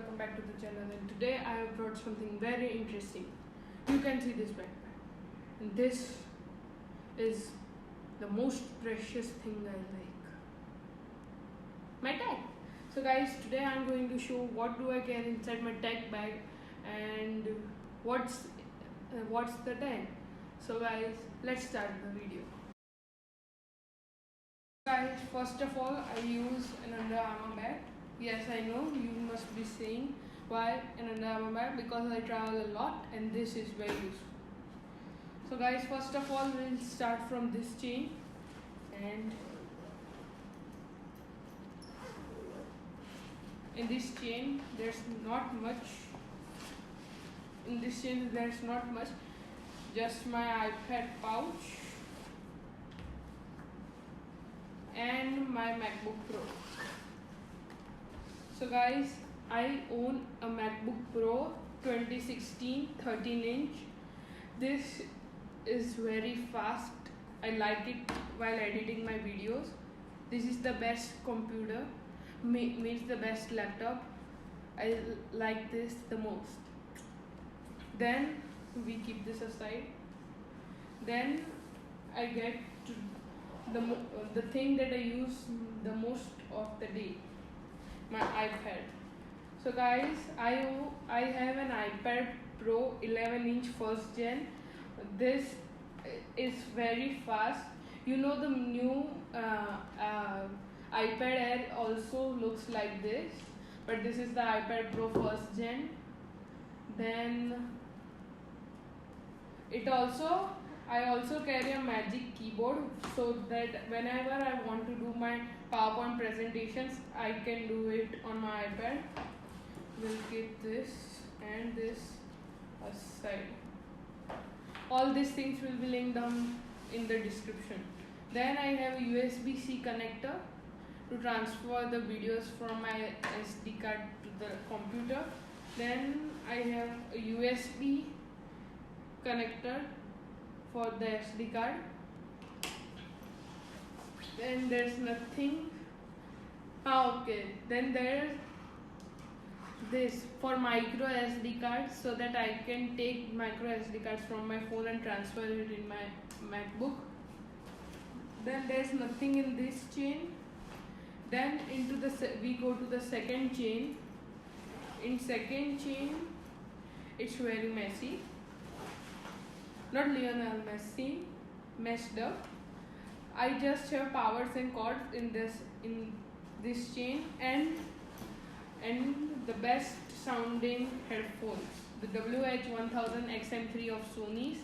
welcome back to the channel, and today I have brought something very interesting. You can see this backpack, and this is the most precious thing I like, my tag. So guys, today I'm going to show what do I carry inside my tag bag and what's the tag. So guys, let's start the video. Guys, first of all, I use an Under Armour bag. Yes, I know you must be saying why an Under Armour bag, because I travel a lot and this is very useful. So guys, first of all, we'll start from this chain, and in this chain there's not much. Just my iPad pouch and my MacBook Pro. So guys, I own a MacBook Pro 2016 13-inch. This is very fast. I like it while editing my videos. This is the best computer, means the best laptop. I like this the most. Then we keep this aside. Then I get to the thing that I use the most of the day, my iPad. So guys, I have an iPad Pro 11-inch first gen. This is very fast. You know, the new iPad Air also looks like this, but this is the iPad Pro first gen. Then I also carry a Magic Keyboard, so that whenever I want to do my PowerPoint presentations, I can do it on my iPad. We'll keep this and this aside. All these things will be linked down in the description. Then I have a USB-C connector to transfer the videos from my SD card to the computer. Then I have a USB connector for the SD card. Then there's nothing. Okay. Then there's this for micro SD cards, so that I can take micro SD cards from my phone and transfer it in my MacBook. Then there's nothing in this chain. Then we go to the second chain. In second chain, it's very messy. Not Lionel Messi, messed up. I just have powers and cords in this chain, and the best sounding headphones, the WH-1000 XM3 of Sony's.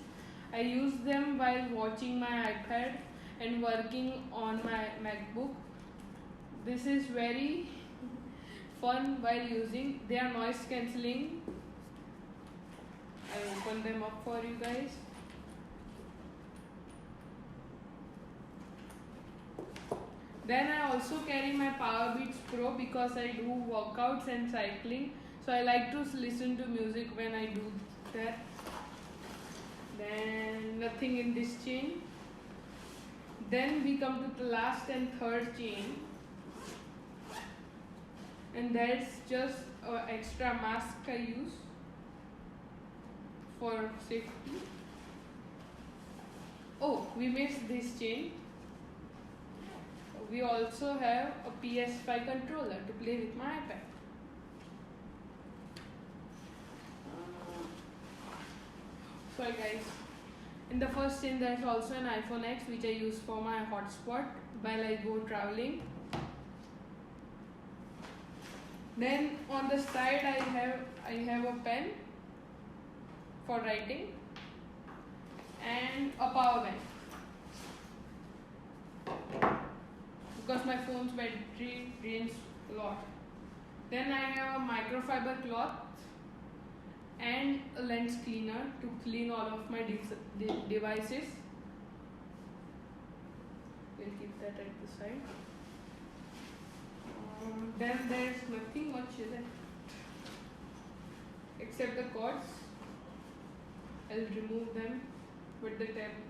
I use them while watching my iPad and working on my MacBook. This is very fun while using. They are noise cancelling. I open them up for you guys. Then I also carry my Powerbeats Pro because I do workouts and cycling. So I like to listen to music when I do that. Then nothing in this chain. Then we come to the last and third chain. And that's just an extra mask I use for safety. Oh, we missed this chain. We also have a PS5 controller to play with my iPad. Sorry guys. In the first chain there is also an iPhone X, which I use for my hotspot while I go traveling. Then on the side I have a pen for writing and a power bank, because my phone's battery drains a lot. Then I have a microfiber cloth and a lens cleaner to clean all of my devices. We'll keep that at the side. Then there's nothing much in it except the cords. I'll remove them with the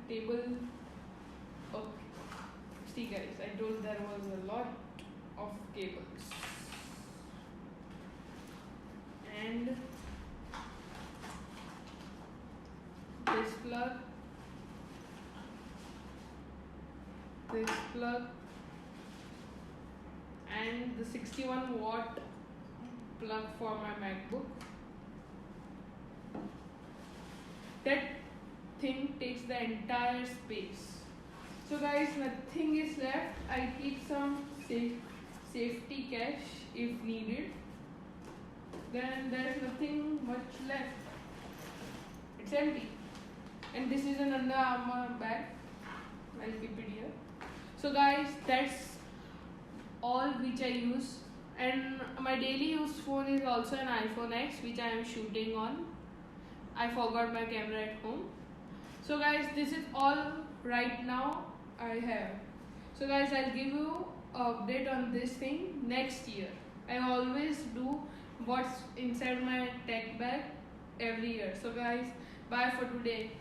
table. Okay. See guys, I told there was a lot of cables. plug, this plug, and the 61-watt plug for my MacBook. That thing takes the entire space. So guys, nothing is left. I keep some safety cache if needed. Then there is nothing much left. It's empty. And this is an Under Armour bag. I'll keep it here. So guys, that's all which I use. And my daily use phone is also an iPhone X, which I am shooting on. I forgot my camera at home. So guys, this is all right now I have. So guys, I'll give you an update on this thing next year. I always do what's inside my tech bag every year. So guys, bye for today.